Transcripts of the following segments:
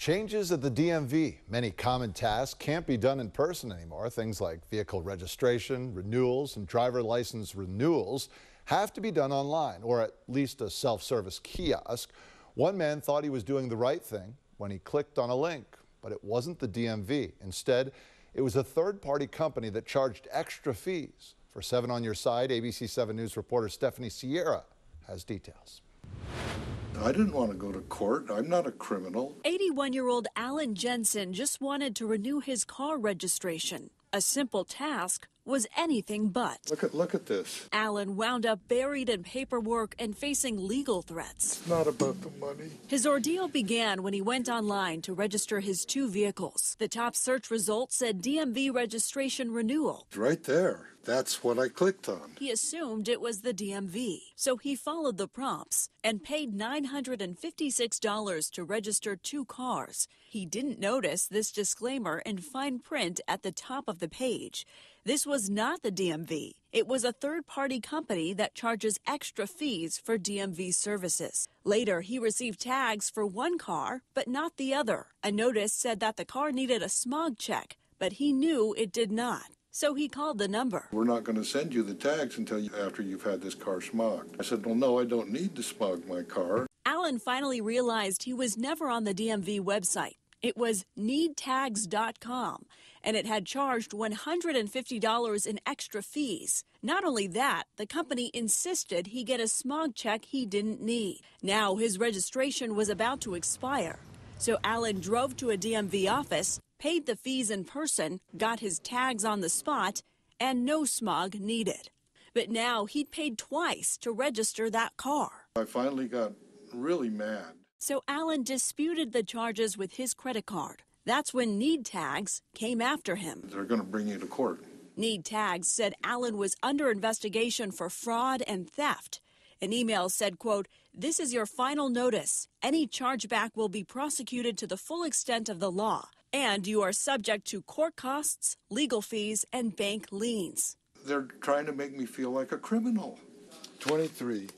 Changes at the DMV. Many common tasks can't be done in person anymore. Things like vehicle registration, renewals, and driver license renewals have to be done online, or at least a self-service kiosk. One man thought he was doing the right thing when he clicked on a link, but it wasn't the DMV. Instead, it was a third-party company that charged extra fees. For 7 on Your Side, ABC 7 News reporter Stephanie Sierra has details. I didn't want to go to court. I'm not a criminal. 81-year-old Alan Jensen just wanted to renew his car registration. A simple task was anything but. Look at this. Alan wound up buried in paperwork and facing legal threats. It's not about the money. His ordeal began when he went online to register his 2 vehicles. The top search result said DMV registration renewal. It's right there. That's what I clicked on. He assumed it was the DMV, so he followed the prompts and paid $956 to register 2 cars. He didn't notice this disclaimer in fine print at the top of the page. This was not the DMV. It was a third-party company that charges extra fees for DMV services. Later, he received tags for 1 car, but not the other. A notice said that the car needed a smog check, but he knew it did not. So he called the number. We're not going to send you the tags until after you've had this car smogged. I said, well, no, I don't need to smog my car. Alan finally realized he was never on the DMV website. It was needtags.com, and it had charged $150 in extra fees. Not only that, the company insisted he get a smog check he didn't need. Now his registration was about to expire. So Alan drove to a DMV office, paid the fees in person, got his tags on the spot, and no smog needed. But now he'd paid twice to register that car. I finally got really mad. So Alan disputed the charges with his credit card. That's when Need Tags came after him. They're going to bring you to court. Need Tags said Alan was under investigation for fraud and theft. An email said, quote, "This is your final notice. Any chargeback will be prosecuted to the full extent of the law, and you are subject to court costs, legal fees, and bank liens." They're trying to make me feel like a criminal. 23,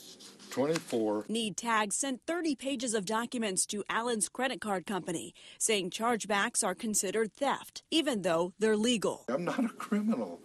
24. Need Tags sent 30 pages of documents to Alan's credit card company, saying chargebacks are considered theft, even though they're legal. I'm not a criminal.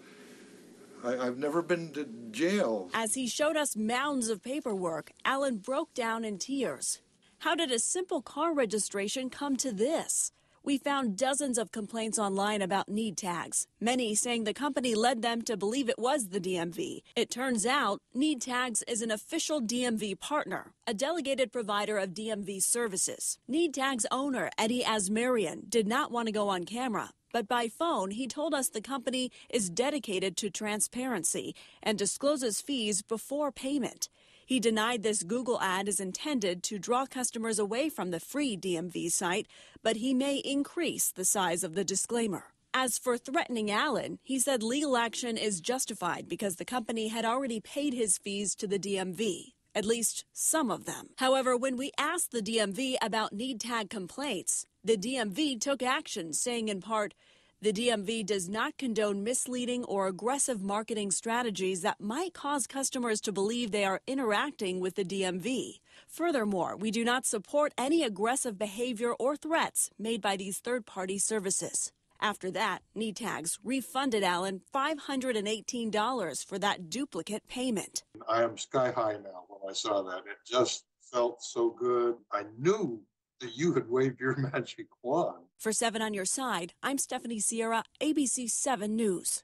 I've never been to jail. As he showed us mounds of paperwork, Alan broke down in tears. How did a simple car registration come to this? We found dozens of complaints online about Need Tags, many saying the company led them to believe it was the DMV. It turns out Need Tags is an official DMV partner, a delegated provider of DMV services. Need Tags owner Eddie Asmarian did not want to go on camera, but by phone he told us the company is dedicated to transparency and discloses fees before payment. He denied this Google ad is intended to draw customers away from the free DMV site, but he may increase the size of the disclaimer. As for threatening Alan, he said legal action is justified because the company had already paid his fees to the DMV, at least some of them. However, when we asked the DMV about Need Tag complaints, the DMV took action, saying in part, "The DMV does not condone misleading or aggressive marketing strategies that might cause customers to believe they are interacting with the DMV. Furthermore, we do not support any aggressive behavior or threats made by these third-party services." After that, Need Tags refunded Alan $518 for that duplicate payment. I am sky high now when I saw that. It just felt so good. I knew that you had waved your magic wand. For 7 on Your Side, I'm Stephanie Sierra, ABC 7 News.